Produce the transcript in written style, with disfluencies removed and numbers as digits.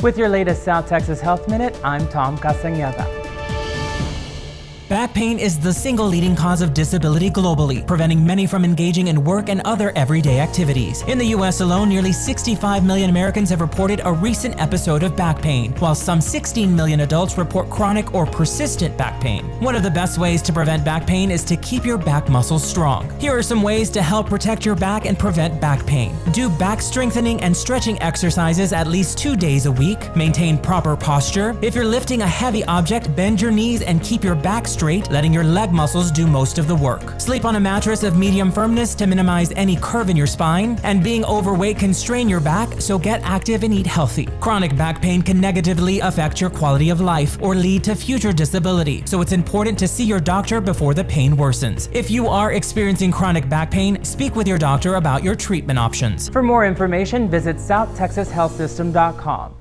With your latest South Texas Health Minute, I'm Tom Castañeda. Back pain is the single leading cause of disability globally, preventing many from engaging in work and other everyday activities. In the U.S. alone, nearly 65 million Americans have reported a recent episode of back pain, while some 16 million adults report chronic or persistent back pain. One of the best ways to prevent back pain is to keep your back muscles strong. Here are some ways to help protect your back and prevent back pain. Do back strengthening and stretching exercises at least 2 days a week. Maintain proper posture. If you're lifting a heavy object, bend your knees and keep your back straight, letting your leg muscles do most of the work. Sleep on a mattress of medium firmness to minimize any curve in your spine. And being overweight can strain your back, so get active and eat healthy. Chronic back pain can negatively affect your quality of life or lead to future disability, so it's important to see your doctor before the pain worsens. If you are experiencing chronic back pain, speak with your doctor about your treatment options. For more information, visit southtexashealthsystem.com.